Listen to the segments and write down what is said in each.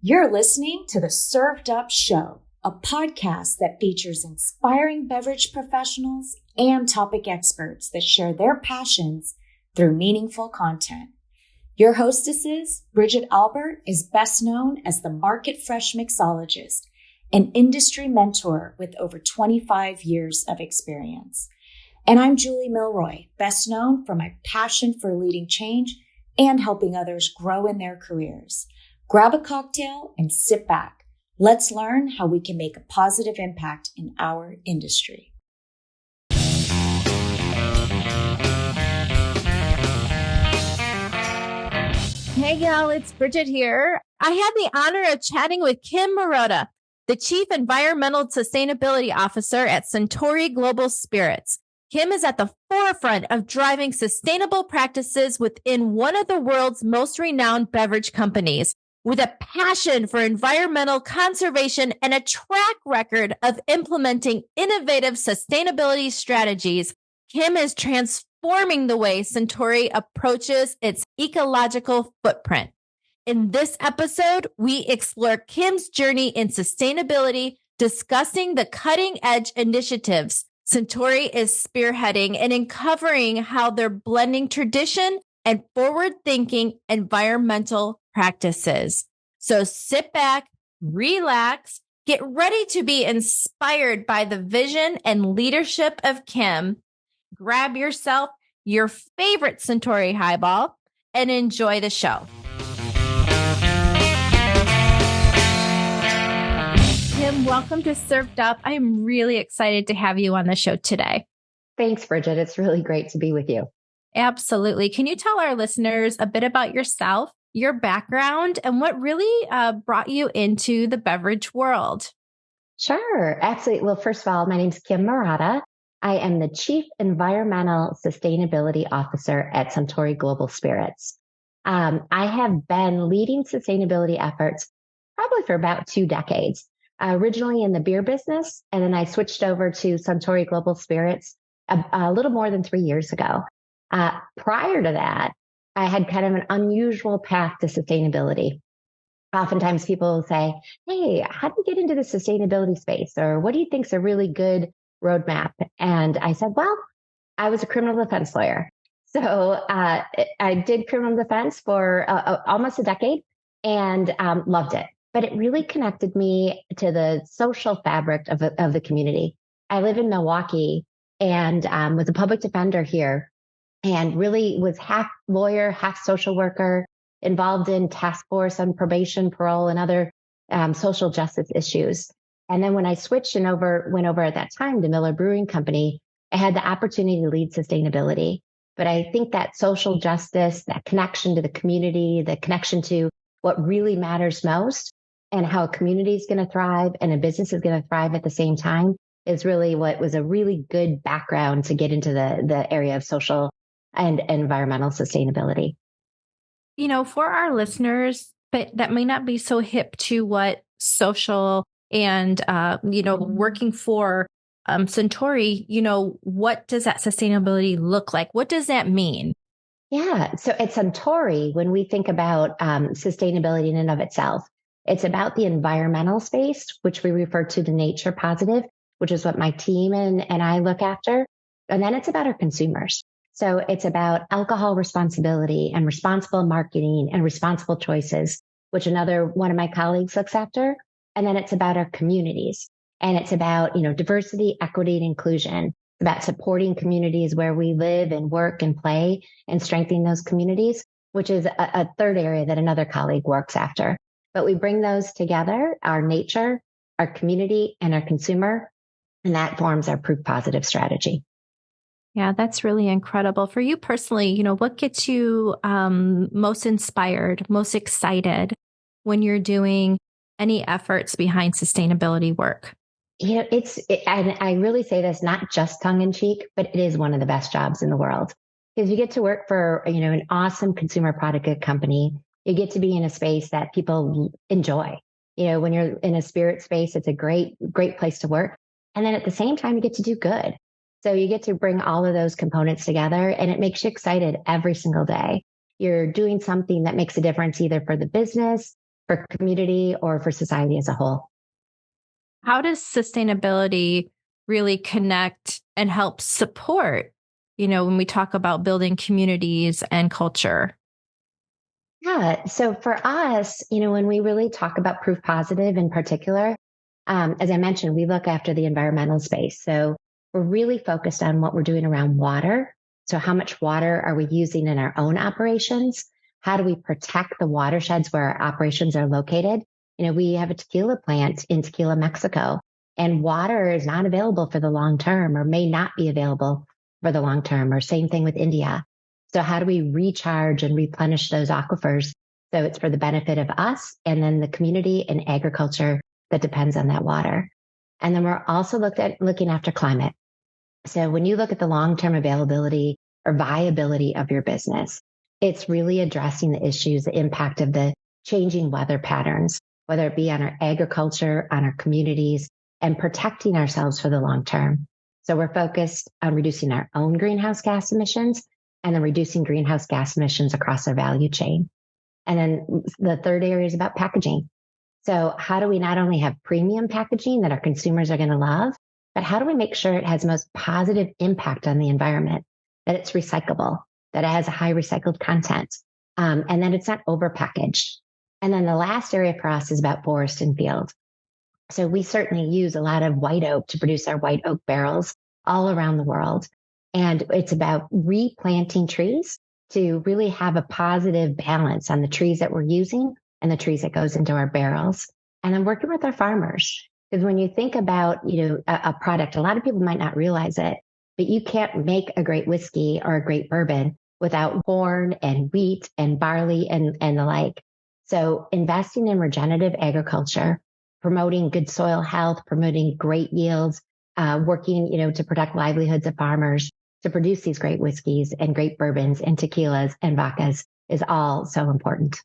You're listening to the Served Up Show, a podcast that features inspiring beverage professionals and topic experts that share their passions through meaningful content. Your hostesses, Bridget Albert, is best known as the Market Fresh Mixologist, an industry mentor with over 25 years of experience. And I'm Julie Milroy, best known for my passion for leading change and helping others grow in their careers. Grab a cocktail and sit back. Let's learn how we can make a positive impact in our industry. Hey y'all, it's Bridget here. I had the honor of chatting with Kim Marotta, the Chief Environmental Sustainability Officer at Suntory Global Spirits. Kim is at the forefront of driving sustainable practices within one of the world's most renowned beverage companies. With a passion for environmental conservation and a track record of implementing innovative sustainability strategies, Kim is transforming the way Suntory approaches its ecological footprint. In this episode, we explore Kim's journey in sustainability, discussing the cutting-edge initiatives Suntory is spearheading and uncovering how they're blending tradition and forward-thinking environmental practices. So sit back, relax, get ready to be inspired by the vision and leadership of Kim. Grab yourself your favorite Suntory highball and enjoy the show. Kim, welcome to Served Up. I'm really excited to have you on the show today. Thanks, Bridget. It's really great to be with you. Absolutely. Can you tell our listeners a bit about yourself, your background, and what really brought you into the beverage world? Sure. Absolutely. Well, first of all, my name's Kim Marotta. I am the Chief Environmental Sustainability Officer at Suntory Global Spirits. I have been leading sustainability efforts probably for about 2 decades. Originally in the beer business, and then I switched over to Suntory Global Spirits a little more than 3 years ago. Prior to that, I had kind of an unusual path to sustainability. Oftentimes people will say, hey, how do you get into the sustainability space? Or what do you think is a really good roadmap? And I said, well, I was a criminal defense lawyer. So I did criminal defense for almost a decade and loved it. But it really connected me to the social fabric of the community. I live in Milwaukee and was a public defender here and really was half lawyer, half social worker, involved in task force on probation, parole, and other social justice issues. And then when I switched and went over at that time to Miller Brewing Company, I had the opportunity to lead sustainability. But I think that social justice, that connection to the community, the connection to what really matters most, and how a community is going to thrive and a business is going to thrive at the same time is really what was a really good background to get into the area of social and environmental sustainability. You know, for our listeners, but that may not be so hip to what social and, working for Suntory, what does that sustainability look like? What does that mean? Yeah. So at Suntory, when we think about sustainability in and of itself, it's about the environmental space, which we refer to the nature positive, which is what my team and I look after. And then it's about our consumers. So it's about alcohol responsibility and responsible marketing and responsible choices, which another one of my colleagues looks after. And then it's about our communities. And it's about, diversity, equity, and inclusion. It's about supporting communities where we live and work and play and strengthening those communities, which is a third area that another colleague works after. But we bring those together, our nature, our community, and our consumer, and that forms our proof positive strategy. Yeah, that's really incredible. For you personally, what gets you most inspired, most excited when you're doing any efforts behind sustainability work? And I really say this not just tongue in cheek, but it is one of the best jobs in the world because you get to work for, an awesome consumer product good company. You get to be in a space that people enjoy. When you're in a spirit space, it's a great, great place to work. And then at the same time, you get to do good. So you get to bring all of those components together and it makes you excited every single day. You're doing something that makes a difference either for the business, for community or for society as a whole. How does sustainability really connect and help support, when we talk about building communities and culture? Yeah. So for us, when we really talk about proof positive in particular, as I mentioned, we look after the environmental space. So we're really focused on what we're doing around water. So how much water are we using in our own operations? How do we protect the watersheds where our operations are located? We have a tequila plant in Tequila, Mexico, and water is not available for the long term or may not be available for the long term, or same thing with India. So how do we recharge and replenish those aquifers? So it's for the benefit of us and then the community and agriculture that depends on that water. And then we're also looking after climate. So when you look at the long-term availability or viability of your business, it's really addressing the issues, the impact of the changing weather patterns, whether it be on our agriculture, on our communities, and protecting ourselves for the long term. So we're focused on reducing our own greenhouse gas emissions and then reducing greenhouse gas emissions across our value chain. And then the third area is about packaging. So how do we not only have premium packaging that our consumers are going to love, but how do we make sure it has the most positive impact on the environment, that it's recyclable, that it has a high recycled content, and that it's not overpackaged. And then the last area for us is about forest and field. So we certainly use a lot of white oak to produce our white oak barrels all around the world. And it's about replanting trees to really have a positive balance on the trees that we're using and the trees that goes into our barrels. And then working with our farmers. Because when you think about, a product, a lot of people might not realize it, but you can't make a great whiskey or a great bourbon without corn and wheat and barley and the like. So investing in regenerative agriculture, promoting good soil health, promoting great yields, working, to protect livelihoods of farmers to produce these great whiskeys and great bourbons and tequilas and vodkas is all so important.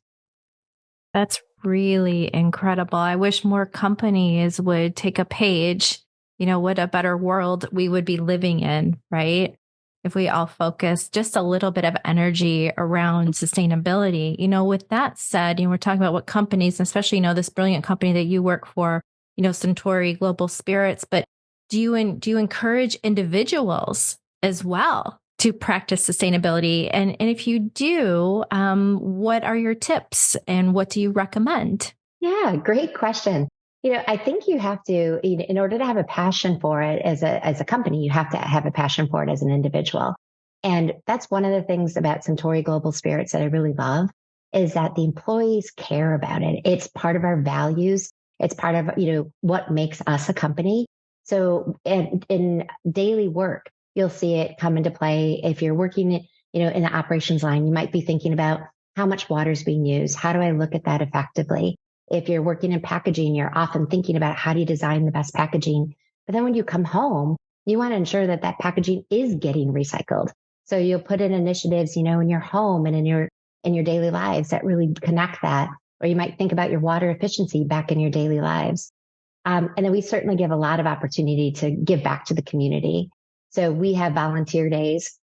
That's really incredible. I wish more companies would take a page. What a better world we would be living in, right? If we all focus just a little bit of energy around sustainability. With that said, we're talking about what companies, especially, this brilliant company that you work for, Suntory Global Spirits, but do you encourage individuals as well to practice sustainability? And if you do, what are your tips and what do you recommend? Yeah, great question. I think you have to, in order to have a passion for it as a company, you have to have a passion for it as an individual. And that's one of the things about Suntory Global Spirits that I really love is that the employees care about it. It's part of our values. It's part of, what makes us a company. So in daily work, you'll see it come into play. If you're working, in the operations line, you might be thinking about how much water is being used. How do I look at that effectively? If you're working in packaging, you're often thinking about how do you design the best packaging. But then when you come home, you want to ensure that that packaging is getting recycled. So you'll put in initiatives, in your home and in your daily lives that really connect that. Or you might think about your water efficiency back in your daily lives. And then we certainly give a lot of opportunity to give back to the community. So we have volunteer days.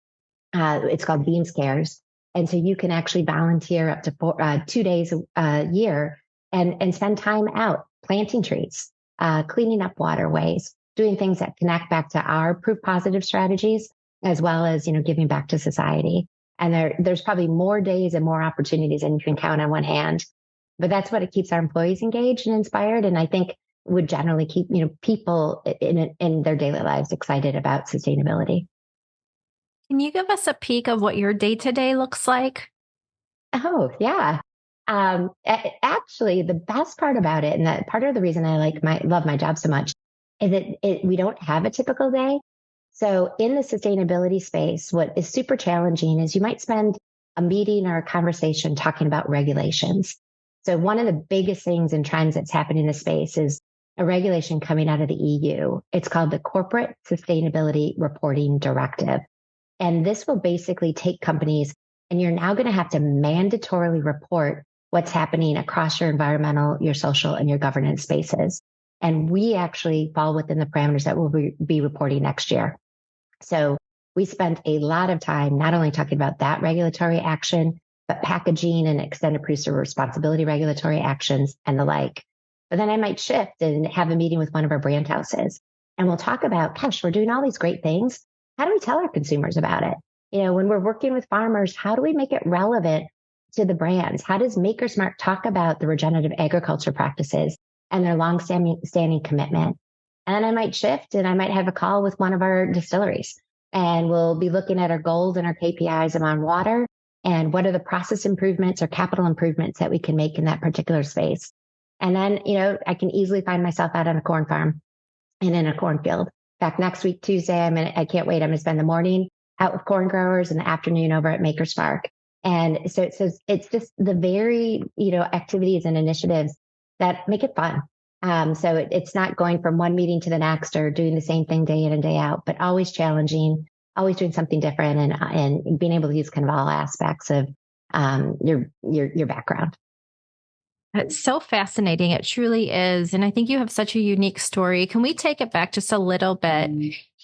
It's called Beams Cares. And so you can actually volunteer up to 2 days a year and spend time out planting trees, cleaning up waterways, doing things that connect back to our proof positive strategies, as well as, giving back to society. And there's probably more days and more opportunities than you can count on one hand. But that's what it keeps our employees engaged and inspired. And I think would generally keep, people in their daily lives excited about sustainability. Can you give us a peek of what your day-to-day looks like? Oh, yeah. Actually, the best part about it, and that part of the reason I love my job so much, is that we don't have a typical day. So in the sustainability space, what is super challenging is you might spend a meeting or a conversation talking about regulations. So one of the biggest things and trends that's happening in the space is a regulation coming out of the EU. It's called the Corporate Sustainability Reporting Directive. And this will basically take companies, and you're now going to have to mandatorily report what's happening across your environmental, your social, and your governance spaces. And we actually fall within the parameters that we'll be reporting next year. So we spent a lot of time not only talking about that regulatory action, but packaging and extended producer responsibility regulatory actions and the like. But then I might shift and have a meeting with one of our brand houses. And we'll talk about, gosh, we're doing all these great things. How do we tell our consumers about it? When we're working with farmers, how do we make it relevant to the brands? How does MakerSmart talk about the regenerative agriculture practices and their long-standing commitment? And then I might shift and I might have a call with one of our distilleries, and we'll be looking at our goals and our KPIs around water and what are the process improvements or capital improvements that we can make in that particular space. And then, I can easily find myself out on a corn farm and in a cornfield. In fact, next week, Tuesday, I can't wait. I'm going to spend the morning out with corn growers and the afternoon over at Maker's Park. And so it's just the very, activities and initiatives that make it fun. So it's not going from one meeting to the next or doing the same thing day in and day out, but always challenging, always doing something different and being able to use kind of all aspects of your background. It's so fascinating. It truly is. And I think you have such a unique story. Can we take it back just a little bit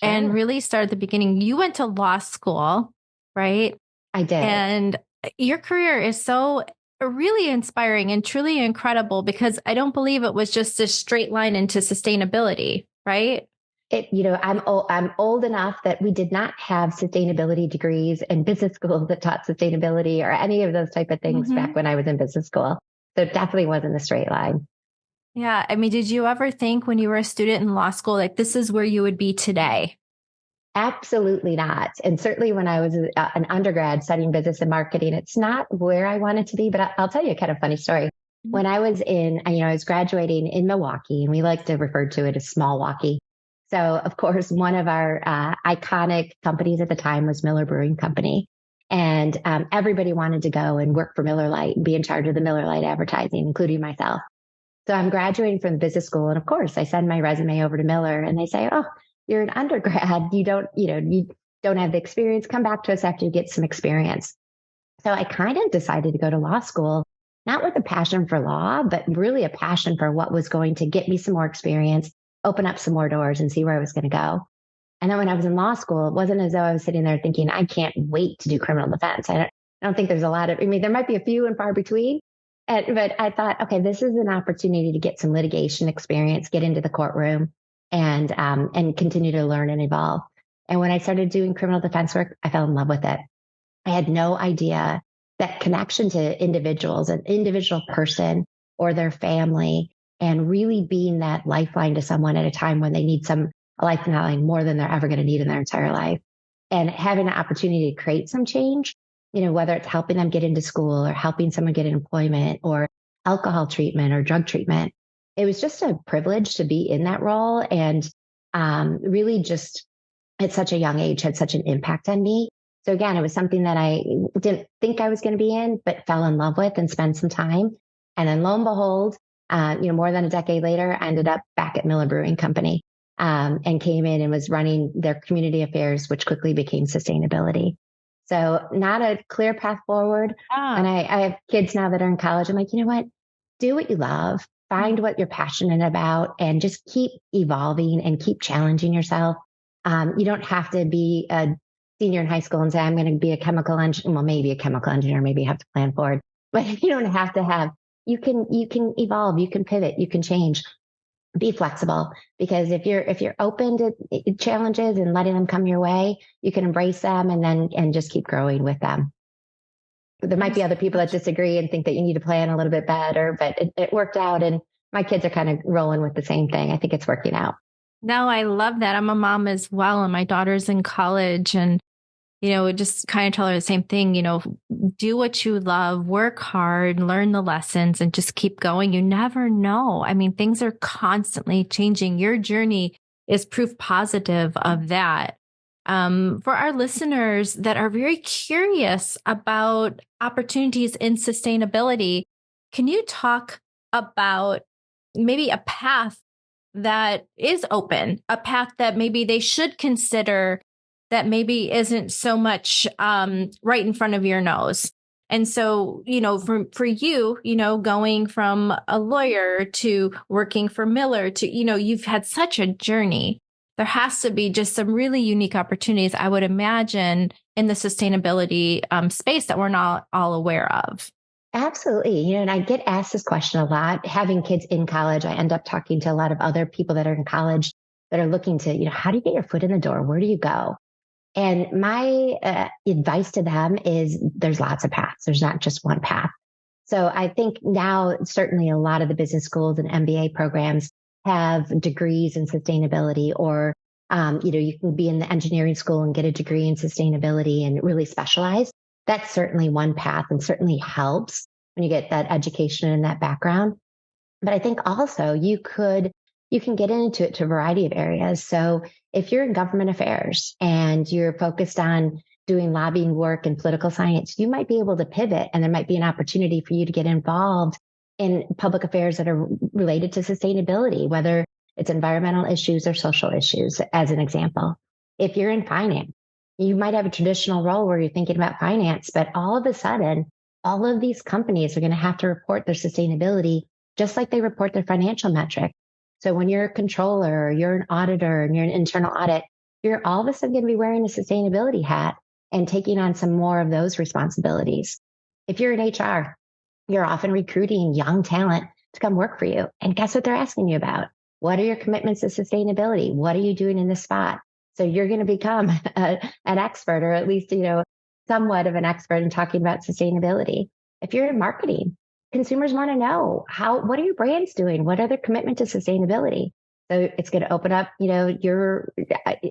and really start at the beginning? You went to law school, right? I did. And your career is so really inspiring and truly incredible, because I don't believe it was just a straight line into sustainability, right? I'm old enough that we did not have sustainability degrees in business school that taught sustainability or any of those type of things back when I was in business school. So it definitely wasn't a straight line. Yeah. I mean, did you ever think when you were a student in law school, like this is where you would be today? Absolutely not. And certainly when I was an undergrad studying business and marketing, it's not where I wanted to be. But I'll tell you a kind of funny story. When I was I was graduating in Milwaukee, and we like to refer to it as small Milwaukee. So, of course, one of our iconic companies at the time was Miller Brewing Company. And everybody wanted to go and work for Miller Lite and be in charge of the Miller Lite advertising, including myself. So I'm graduating from business school. And of course, I send my resume over to Miller and they say, oh, you're an undergrad. You don't have the experience. Come back to us after you get some experience. So I kind of decided to go to law school, not with a passion for law, but really a passion for what was going to get me some more experience, open up some more doors and see where I was going to go. And then when I was in law school, it wasn't as though I was sitting there thinking, I can't wait to do criminal defense. I don't think there's a lot of, there might be a few and far between, but I thought, okay, this is an opportunity to get some litigation experience, get into the courtroom and continue to learn and evolve. And when I started doing criminal defense work, I fell in love with it. I had no idea that connection to individuals, an individual person or their family, and really being that lifeline to someone at a time when they need a lifeline more than they're ever going to need in their entire life. And having an opportunity to create some change, whether it's helping them get into school or helping someone get employment or alcohol treatment or drug treatment. It was just a privilege to be in that role. And really just at such a young age had such an impact on me. So again, it was something that I didn't think I was going to be in, but fell in love with and spent some time. And then lo and behold, more than a decade later, I ended up back at Miller Brewing Company. And came in and was running their community affairs, which quickly became sustainability. So not a clear path forward. And I have kids now that are in college. I'm like, you know what? Do what you love, find what you're passionate about, and just keep evolving and keep challenging yourself. You don't have to be a senior in high school and say, I'm going to be a chemical engineer. Well, maybe a chemical engineer, maybe you have to plan for it, but you don't have to have, you can evolve, you can pivot, you can change. Be flexible, because if you're open to challenges and letting them come your way, you can embrace them and just keep growing with them. There might be other people that disagree and think that you need to plan a little bit better, but it worked out, and my kids are kind of rolling with the same thing. I think it's working out. No, I love that. I'm a mom as well, and my daughter's in college, and just kind of tell her the same thing, do what you love, work hard, learn the lessons, and just keep going. You never know. I mean, things are constantly changing. Your journey is proof positive of that. For our listeners that are very curious about opportunities in sustainability, can you talk about maybe a path that is open, a path that maybe they should consider that maybe isn't so much right in front of your nose? And so, for you, going from a lawyer to working for Miller to, you've had such a journey. there has to be just some really unique opportunities, I would imagine, in the sustainability space that we're not all aware of. Absolutely. And I get asked this question a lot. Having kids in college, I end up talking to a lot of other people that are in college that are looking to, how do you get your foot in the door? Where do you go? And my advice to them is there's lots of paths. There's not just one path. So I think now certainly a lot of the business schools and MBA programs have degrees in sustainability, or, you can be in the engineering school and get a degree in sustainability and really specialize. That's certainly one path and certainly helps when you get that education and that background. But I think also you can get into it to a variety of areas. So if you're in government affairs and you're focused on doing lobbying work and political science, you might be able to pivot, and there might be an opportunity for you to get involved in public affairs that are related to sustainability, whether it's environmental issues or social issues, as an example. If you're in finance, you might have a traditional role where you're thinking about finance, but all of a sudden, all of these companies are going to have to report their sustainability just like they report their financial metric. So when you're a controller or you're an auditor and you're an internal audit, you're all of a sudden going to be wearing a sustainability hat and taking on some more of those responsibilities. If you're in HR, you're often recruiting young talent to come work for you. And guess what they're asking you about? What are your commitments to sustainability? What are you doing in this spot? So you're going to become an expert, or at least, somewhat of an expert in talking about sustainability. If you're in marketing, consumers want to know what are your brands doing? What are their commitment to sustainability? So it's going to open up, your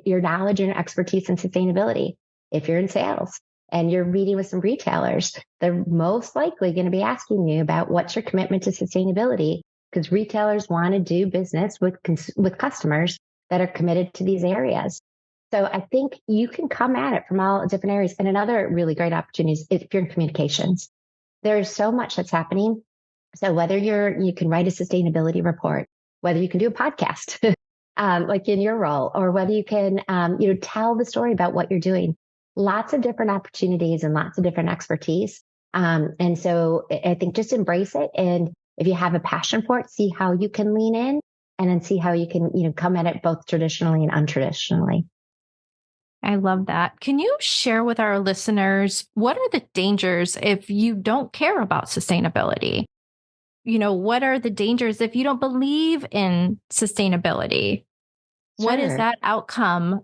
knowledge and expertise in sustainability. If you're in sales and you're meeting with some retailers, they're most likely going to be asking you about what's your commitment to sustainability, because retailers want to do business with customers that are committed to these areas. So I think you can come at it from all different areas. And another really great opportunity is if you're in communications. There's so much that's happening. So whether you can write a sustainability report, whether you can do a podcast, like in your role, or whether you can, tell the story about what you're doing. Lots of different opportunities and lots of different expertise. And so I think just embrace it. And if you have a passion for it, see how you can lean in, and then see how you can, come at it both traditionally and untraditionally. I love that. Can you share with our listeners, what are the dangers if you don't care about sustainability? What are the dangers if you don't believe in sustainability? Sure. What is that outcome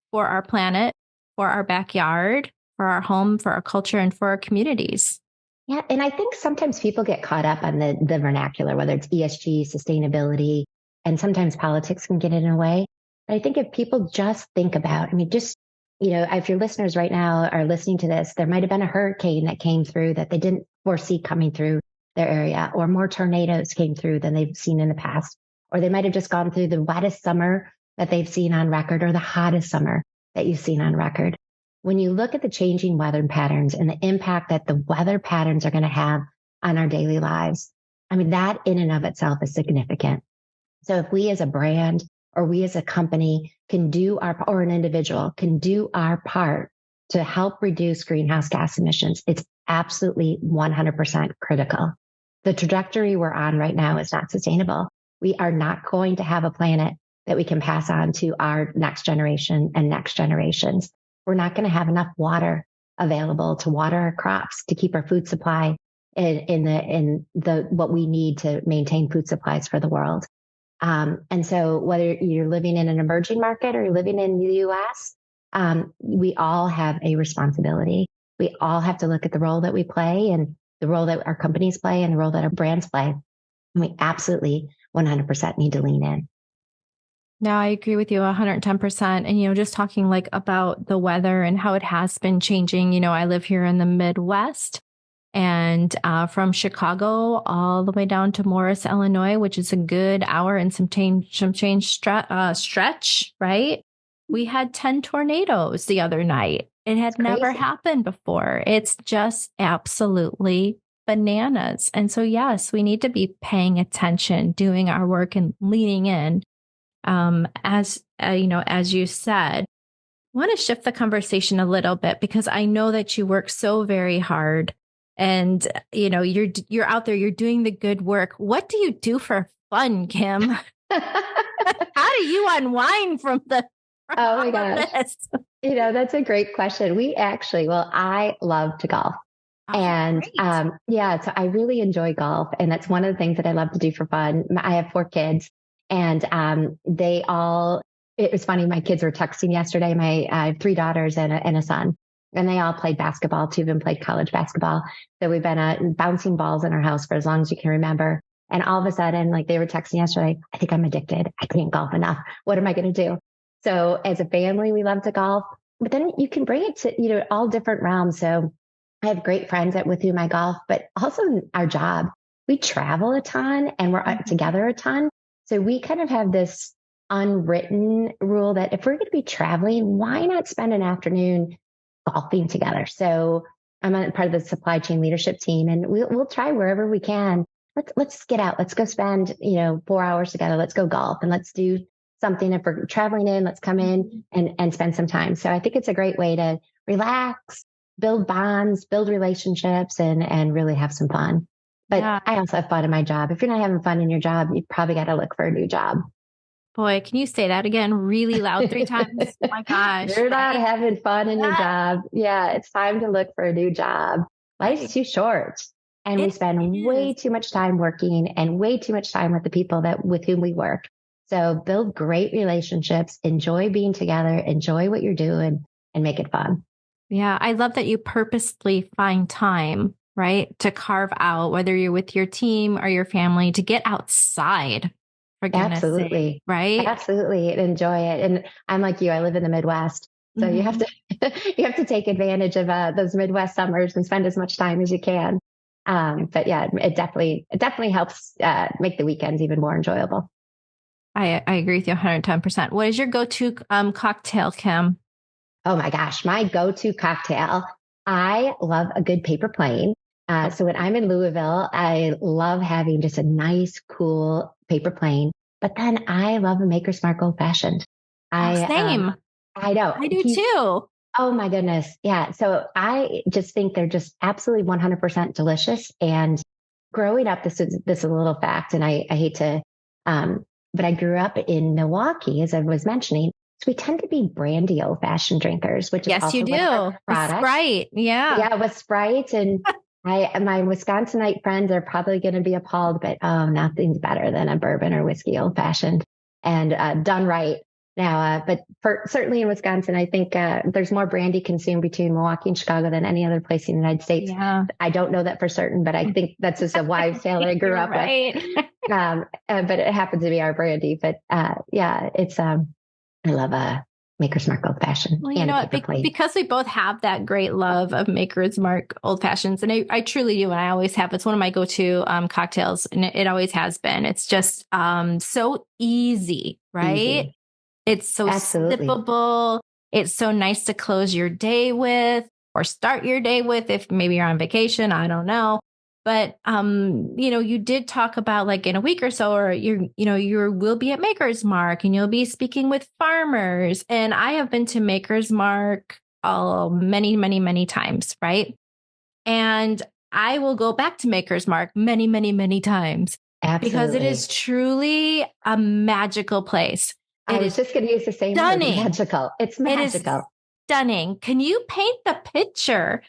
for our planet, for our backyard, for our home, for our culture, and for our communities? Yeah. And I think sometimes people get caught up on the vernacular, whether it's ESG, sustainability, and sometimes politics can get in a way. But I think if people just think about, if your listeners right now are listening to this, there might have been a hurricane that came through that they didn't foresee coming through their area, or more tornadoes came through than they've seen in the past, or they might have just gone through the wettest summer that they've seen on record, or the hottest summer that you've seen on record. When you look at the changing weather patterns and the impact that the weather patterns are going to have on our daily lives, that in and of itself is significant. So if we as a brand, or we as a company or an individual can do our part to help reduce greenhouse gas emissions, it's absolutely 100% critical. The trajectory we're on right now is not sustainable. We are not going to have a planet that we can pass on to our next generation and next generations. We're not going to have enough water available to water our crops, to keep our food supply in what we need to maintain food supplies for the world. And so whether you're living in an emerging market or you're living in the US, we all have a responsibility. We all have to look at the role that we play, and the role that our companies play, and the role that our brands play. And we absolutely 100% need to lean in. No, I agree with you 110%. And, just talking about the weather and how it has been changing, I live here in the Midwest. And from Chicago all the way down to Morris, Illinois, which is a good hour and some change stretch, right? We had 10 tornadoes the other night. It had never happened before. It's just absolutely bananas. And so, yes, we need to be paying attention, doing our work, and leaning in. As you said, I want to shift the conversation a little bit, because I know that you work so very hard. And, you're out there, you're doing the good work. What do you do for fun, Kim? How do you unwind from the Oh my gosh. That's a great question. I love to golf. Oh, And great. so I really enjoy golf. And that's one of the things that I love to do for fun. I have 4 kids and it was funny. My kids were texting yesterday. I have 3 daughters and a son, and they all played basketball. 2 of them played college basketball. So we've been bouncing balls in our house for as long as you can remember. And all of a sudden, like they were texting yesterday, I think I'm addicted. I can't golf enough. What am I going to do? So as a family, we love to golf, but then you can bring it to, all different realms. So I have great friends with whom I golf, but also our job. We travel a ton and we're together a ton. So we kind of have this unwritten rule that if we're going to be traveling, why not spend an afternoon golfing together? So I'm part of the supply chain leadership team, and we'll try wherever we can. Let's get out. Let's go spend 4 hours together. Let's go golf and let's do something. If we're traveling in, let's come in and spend some time. So I think it's a great way to relax, build bonds, build relationships, and really have some fun. But yeah. I also have fun in my job. If you're not having fun in your job, you probably got to look for a new job. Boy, can you say that again really loud 3 times? Oh my gosh. You're not having fun in your job. Yeah, it's time to look for a new job. Life's too short. And we spend way too much time working and way too much time with the people with whom we work. So build great relationships, enjoy being together, enjoy what you're doing, and make it fun. Yeah, I love that you purposely find time, right, to carve out, whether you're with your team or your family, to get outside. For goodness sake, right? Absolutely, enjoy it. And I'm like you; I live in the Midwest, so you have to take advantage of those Midwest summers and spend as much time as you can. But yeah, it definitely helps make the weekends even more enjoyable. I agree with you 110%. What is your go-to cocktail, Kim? Oh my gosh, my go-to cocktail. I love a good paper plane. So when I'm in Louisville, I love having just a nice, cool paper plane. But then I love a Maker's Mark Old Fashioned. Same. I know. I do too. Oh my goodness. Yeah. So I just think they're just absolutely 100% delicious. And growing up, this is a little fact, and I hate to, but I grew up in Milwaukee, as I was mentioning. So we tend to be brandy old fashioned drinkers, which is also you do. With Sprite. Yeah. Yeah. With Sprite. And my Wisconsinite friends are probably going to be appalled, but nothing's better than a bourbon or whiskey old fashioned and done right. Now, but certainly in Wisconsin, I think there's more brandy consumed between Milwaukee and Chicago than any other place in the United States. Yeah. I don't know that for certain, but I think that's just a wives' tale I grew up with. But it happens to be our brandy. But it's I love a Maker's Mark Old Fashioned. Well, you know what? Because we both have that great love of Maker's Mark Old Fashions, and I truly do, and I always have. It's one of my go-to cocktails, and it always has been. It's just so easy, right? Easy. It's so sippable. It's so nice to close your day with or start your day with if maybe you're on vacation. I don't know. But, you did talk about like in a week or so, or you will be at Maker's Mark and you'll be speaking with farmers. And I have been to Maker's Mark many, many, many times. Right. And I will go back to Maker's Mark many, many, many times. Absolutely. Because it is truly a magical place. I was just going to use the same word, magical. It's magical. It is stunning. Can you paint the picture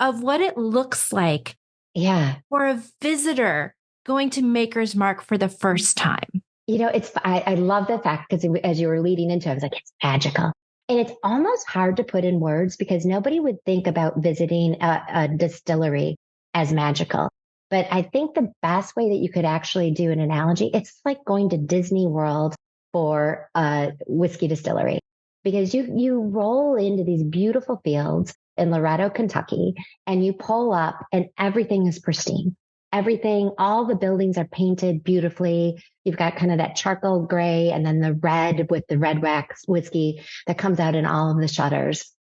of what it looks like? Yeah. For a visitor going to Maker's Mark for the first time. I love the fact, because as you were leading into it, I was like, it's magical. And it's almost hard to put in words because nobody would think about visiting a distillery as magical. But I think the best way that you could actually do an analogy, it's like going to Disney World for a whiskey distillery, because you roll into these beautiful fields in Loretto, Kentucky, and you pull up and everything is pristine. Everything, all the buildings are painted beautifully. You've got kind of that charcoal gray and then the red with the red wax whiskey that comes out in all of the shutters.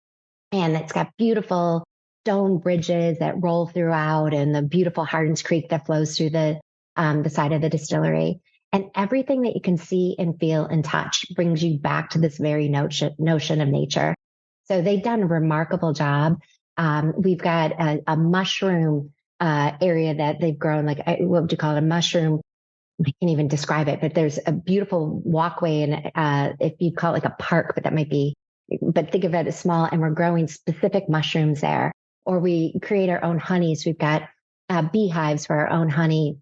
And it's got beautiful stone bridges that roll throughout and the beautiful Hardins Creek that flows through the side of the distillery. And everything that you can see and feel and touch brings you back to this very notion of nature. So they've done a remarkable job. We've got a mushroom area that they've grown, like, what would you call it? A mushroom I can't even describe it, but there's a beautiful walkway, and if you call it like a park, but that might be, but think of it as small, and we're growing specific mushrooms there. Or we create our own honey. So we've got beehives for our own honey.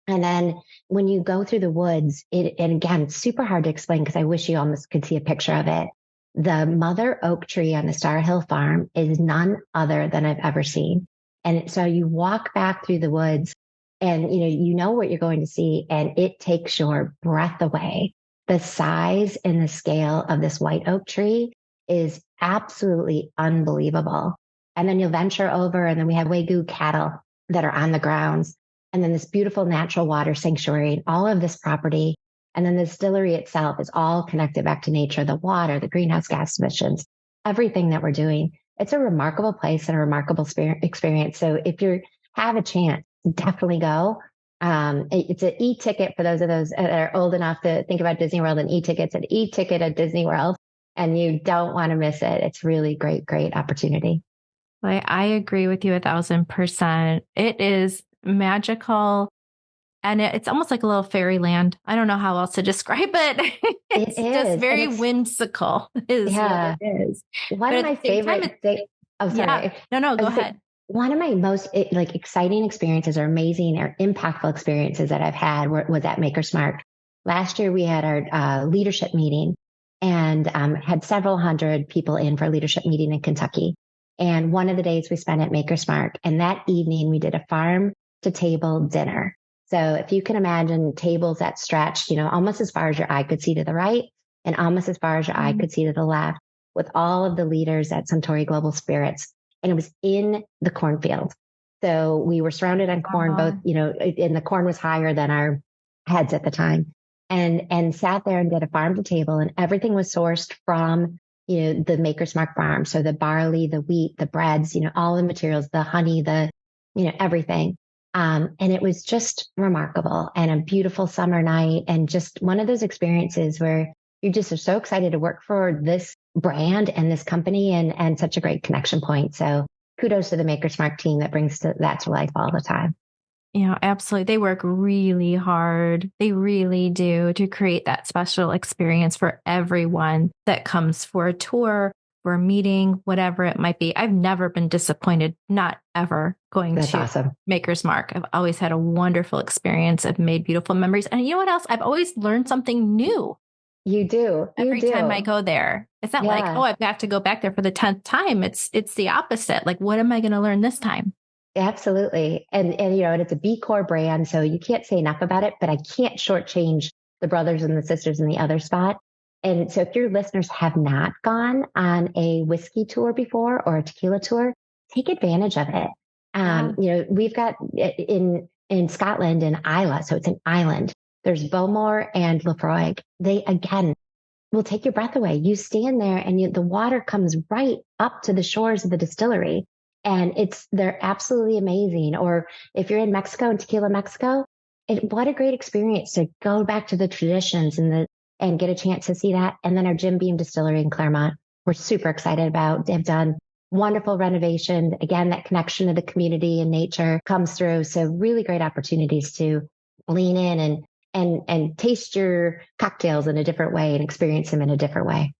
And then when you go through the woods, and again, it's super hard to explain because I wish you almost could see a picture of it. The mother oak tree on the Star Hill farm is none other than I've ever seen. And so you walk back through the woods and you know what you're going to see, and it takes your breath away. The size and the scale of this white oak tree is absolutely unbelievable. And then you'll venture over, and then we have Wagyu cattle that are on the grounds. And then this beautiful natural water sanctuary, and all of this property. And then the distillery itself is all connected back to nature, the water, the greenhouse gas emissions, everything that we're doing. It's a remarkable place and a remarkable experience. So if you have a chance, definitely go. It's an e-ticket for those that are old enough to think about Disney World and e-tickets, an e-ticket at Disney World, and you don't want to miss it. It's really great, great opportunity. I agree with you 1,000%. It is magical. And it's almost like a little fairyland. I don't know how else to describe it. It's just very whimsical is what it is. One of my favorite things. Oh, sorry. Yeah. No, go ahead. One of my most exciting experiences or amazing or impactful experiences that I've had was at Maker's Mark. Last year, we had our leadership meeting and had several hundred people in for a leadership meeting in Kentucky. And one of the days we spent at Maker's Mark, and that evening we did a farm to table dinner. So if you can imagine tables that stretched, almost as far as your eye could see to the right and almost as far as your eye could see to the left, with all of the leaders at Suntory Global Spirits. And it was in the cornfield. So we were surrounded on corn, both, and the corn was higher than our heads at the time, and sat there and did a farm to table, and everything was sourced from, the Maker's Mark farm. So the barley, the wheat, the breads, all the materials, the honey, everything. And it was just remarkable and a beautiful summer night, and just one of those experiences where you just are so excited to work for this brand and this company, and such a great connection point. So kudos to the Maker's Mark team that brings that to life all the time. Yeah, absolutely. They work really hard. They really do, to create that special experience for everyone that comes for a tour, for a meeting, whatever it might be. I've never been disappointed, not ever, going That's to awesome. Maker's Mark. I've always had a wonderful experience. I've made beautiful memories. And you know what else? I've always learned something new. You do. Every time I go there. It's not like, oh, I've got to go back there for the 10th time. It's the opposite. Like, what am I going to learn this time? Absolutely. And it's a B Corp brand, so you can't say enough about it, but I can't shortchange the brothers and the sisters in the other spot. And so if your listeners have not gone on a whiskey tour before or a tequila tour, take advantage of it. We've got in Scotland and Islay, so it's an island. There's Bowmore and Lefroy. They, again, will take your breath away. You stand there and the water comes right up to the shores of the distillery. And they're absolutely amazing. Or if you're in Mexico and Tequila Mexico, what a great experience to go back to the traditions and get a chance to see that. And then our Jim Beam Distillery in Claremont, we're super excited about. They've done wonderful renovation. Again, that connection to the community and nature comes through. So really great opportunities to lean in and taste your cocktails in a different way and experience them in a different way.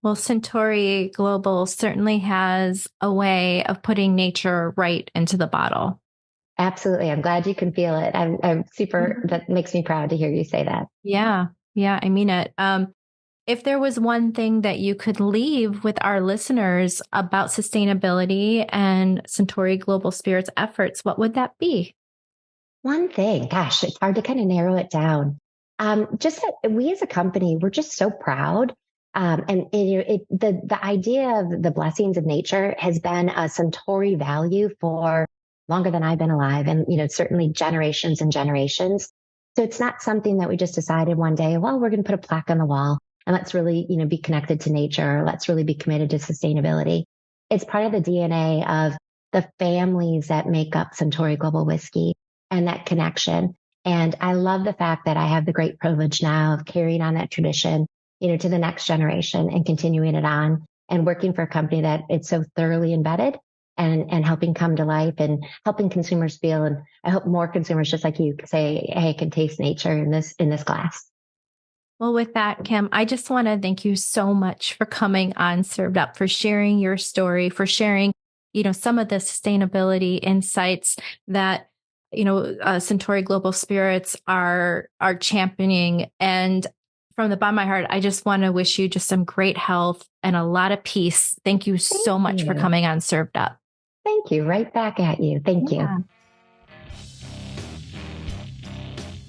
Well, Suntory Global certainly has a way of putting nature right into the bottle. Absolutely. I'm glad you can feel it. I'm super, that makes me proud to hear you say that. Yeah. Yeah. I mean it. If there was one thing that you could leave with our listeners about sustainability and Suntory Global Spirits efforts, what would that be? One thing, gosh, it's hard to kind of narrow it down. Just that we as a company, we're just so proud. The idea of the blessings of nature has been a Suntory value for longer than I've been alive, and certainly generations and generations. So it's not something that we just decided one day, well, we're going to put a plaque on the wall and let's really be connected to nature. Let's really be committed to sustainability. It's part of the DNA of the families that make up Suntory Global Whiskey and that connection. And I love the fact that I have the great privilege now of carrying on that tradition to the next generation and continuing it on and working for a company that it's so thoroughly embedded and helping come to life and helping consumers feel. And I hope more consumers just like you say, hey, I can taste nature in this glass. Well, with that, Kim, I just want to thank you so much for coming on Served Up, for sharing your story, for sharing, some of the sustainability insights that, Suntory Global Spirits are championing. And from the bottom of my heart, I just want to wish you just some great health and a lot of peace. Thank you so much for coming on Served Up. Thank you. Right back at you. Thank you.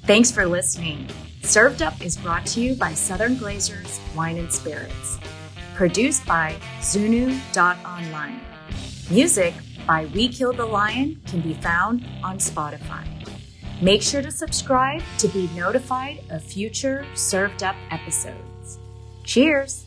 Thanks for listening. Served Up is brought to you by Southern Glazers Wine and Spirits. Produced by Zunu.online. Music by We Killed the Lion can be found on Spotify. Make sure to subscribe to be notified of future Served Up episodes. Cheers!